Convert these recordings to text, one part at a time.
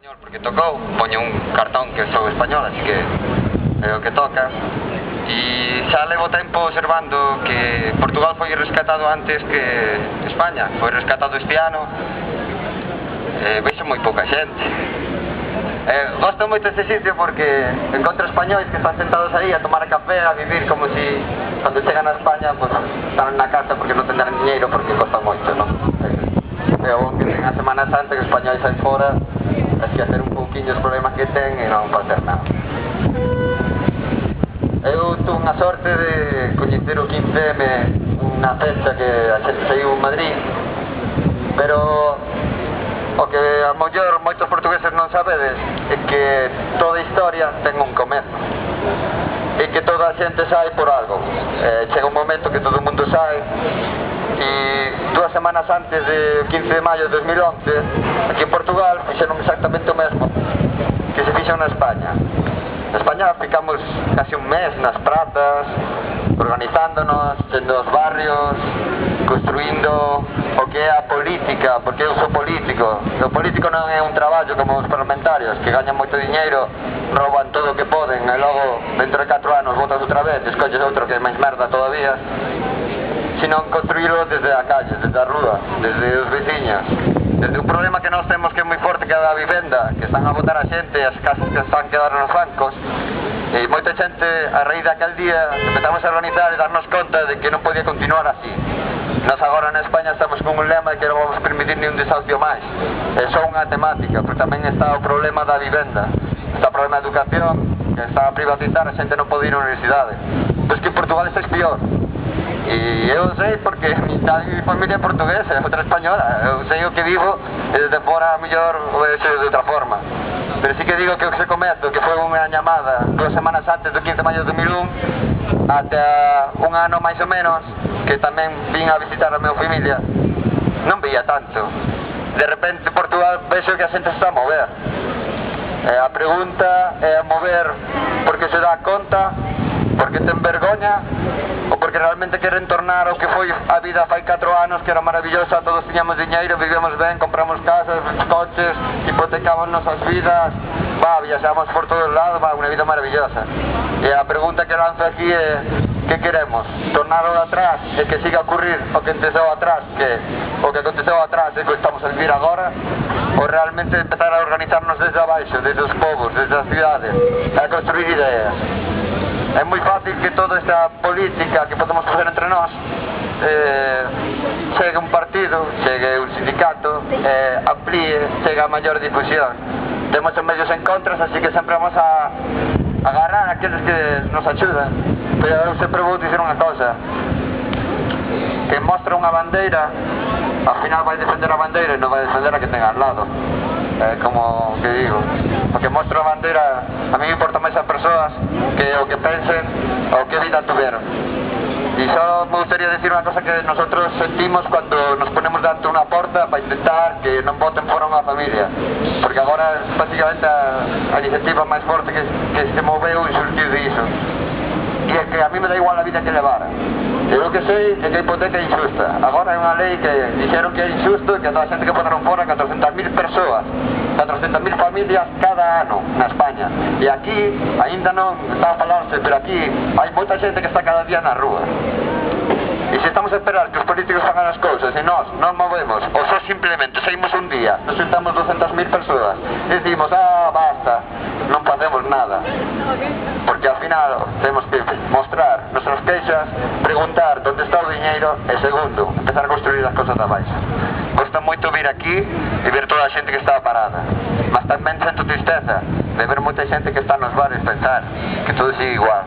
español porque tocou, poño un cartón que sou español, así que é o que toca. E xa levo tempo observando que Portugal foi rescatado antes que España, foi rescatado este ano. Vexo moi pouca xente. Gosto moito este sitio porque encontro españois que están sentados aí a tomar café, a vivir como si cando chegan a España pues, están na casa porque non tendrán dinheiro porque costa moito, non? O que ten a Semana Santa que os españois saen fora a esquecer un pouquinho os problemas que ten e non facer nada. Eu tuve unha sorte de coñecer o 15M, unha fecha que a xente saiu en Madrid, pero o que a mellor moitos portugueses non sabedes é que toda historia ten un comezo e que toda a xente sai por algo. Chega un momento que todo o mundo sai e 2 semanas antes de 15 de maio de 2011 aquí en Portugal fixeron exactamente o mesmo que se fixo na España. Na España ficamos casi un mes nas prazas, organizándonos, sendo os barrios, construindo o que é a política, porque eu sou político. O político non é un traballo como os parlamentarios, que gañan moito diñeiro, rouban todo o que poden, e logo, dentro de 4 anos, votas outra vez, escolles outro que é máis merda todavía, sino construílo desde a calle, desde a rúa, desde os veciños. Desde un problema que nós temos que é moi forte que é a da vivenda, que están a botar a xente, as casas que están quedando nos bancos, e moita xente, a raíz daquel día, empezamos a organizar e darnos conta de que non podía continuar así. Nós agora na España estamos con un lema de que non vamos permitir ni un desahucio máis. É só unha temática, pero tamén está o problema da vivenda, está o problema da educación, que está a privatizar, a xente non pode ir á universidade. Pois que en Portugal está pior. E eu sei porque mitad de mi familia é portuguesa, outra española, eu sei o que vivo e desde fora a mellor o vexo de outra forma. Pero sí que digo que o que se cometo, que foi unha llamada 2 semanas antes do 15 de maio de 2001 ata un ano máis ou menos, que tamén vin a visitar a minha familia, non veía tanto. De repente Portugal vexo que a xente se está a mover. A pregunta é a mover porque se dá conta, porque ten vergoña ou porque realmente queren tornar ao que foi a vida fai 4 anos, que era maravillosa, todos tiñamos diñeiro, vivíamos ben, compramos casas, coches, hipotecamos nosas vidas, viaxamos por todos lados, unha vida maravillosa. E a pregunta que lanzo aquí é: que queremos? Tornar ao atrás e que siga a ocurrir o que aconteceu atrás, o que aconteceu atrás é que estamos a vivir agora, ou realmente empezar a organizarnos desde abaixo, desde os povos, desde as cidades, a construir ideas? É moi fácil que toda esta política que podemos facer entre nós chegue un partido, chegue un sindicato, amplíe, chegue a maior difusión. Temos os medios en contras, así que sempre vamos a agarrar a aqueles que nos axudan. Pero eu sempre vou dizer unha cosa: que mostra unha bandeira, ao final vai defender a bandeira e non vai defender a que ten al lado. Como que digo, porque mostro a bandeira, a mí me importa máis as persoas que o que pensen ou que vida tuveron. E só me gustaría decir unha cosa que nosotros sentimos cando nos ponemos diante unha porta para intentar que non boten fora unha familia, porque agora é básicamente a iniciativa máis forte que se moveu e surgiu diso. E é que a mí me da igual a vida que levara. Eu o que sei é que a hipoteca é injusta. Agora é unha lei que dixeron que é injusto, que a toda a xente que botaron fora 400.000 persoas, 400.000 familias cada ano na España. E aquí, ainda non está a falarse, pero aquí hai moita xente que está cada día na rúa. E se estamos a esperar que os políticos fagan as cousas e nós non movemos, ou só simplemente saímos un día, nos sentamos 200.000 persoas e decimos: basta, non facemos nada. Porque ao final temos que mostrar nosas queixas, preguntar onde está o diñeiro e, segundo, empezar a construir as cousas da baixa. Gosta moito vir aquí e ver toda a xente que está parada, mas tamén sento tristeza de ver moita xente que está nos bares pensar que todo sigue igual.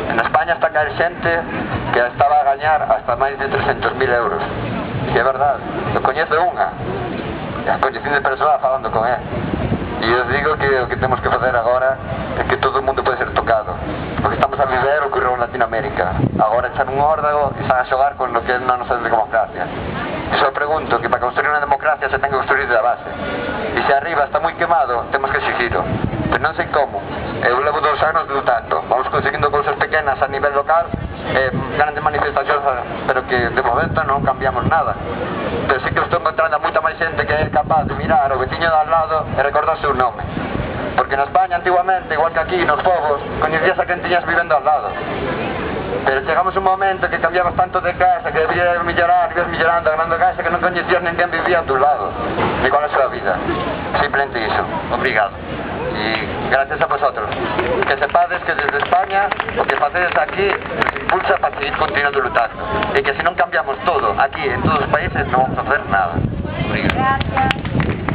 En España está a caer xente que estaba a gañar hasta máis de 300.000 euros. E é verdade, eu coñezo unha, e a coñecín de persoa falando con él. E eu digo que o que temos que facer agora é que todo o mundo pode ser tocado, porque estamos a viver o que ocorreu en Latinoamérica. Agora echan un órdago e están a xogar con o que é a nosa democracia. E só pregunto que para construir unha democracia se ten que construir da base. E se arriba está moi quemado, temos que exigirlo. Pero non sei como. Eu levo 2 anos lutando. Vamos conseguindo cousas pequenas a nivel local, grandes manifestacións, pero que de momento non cambiamos nada. Pero sí que estou encontrando a moita máis xente que é capaz de mirar o veciño de al lado e recordar o seu nome. Porque na España, antiguamente, igual que aquí, nos povos, coñecías a quen tiñas vivendo al lado. Pero chegamos un momento que cambiabas tanto de casa, que debías mellorar, ibas mellorando, agrandando a casa, que non coñecías ninguén vivía a tu lado, ni con a súa vida. Simplemente iso. Obrigado. Y gracias a vosotros. Que sepades que desde España o que facedes aquí nos impulsa para seguir continuando lutando. E que se non cambiamos todo aquí en todos os países non vamos a hacer nada. Obrigado. Gracias.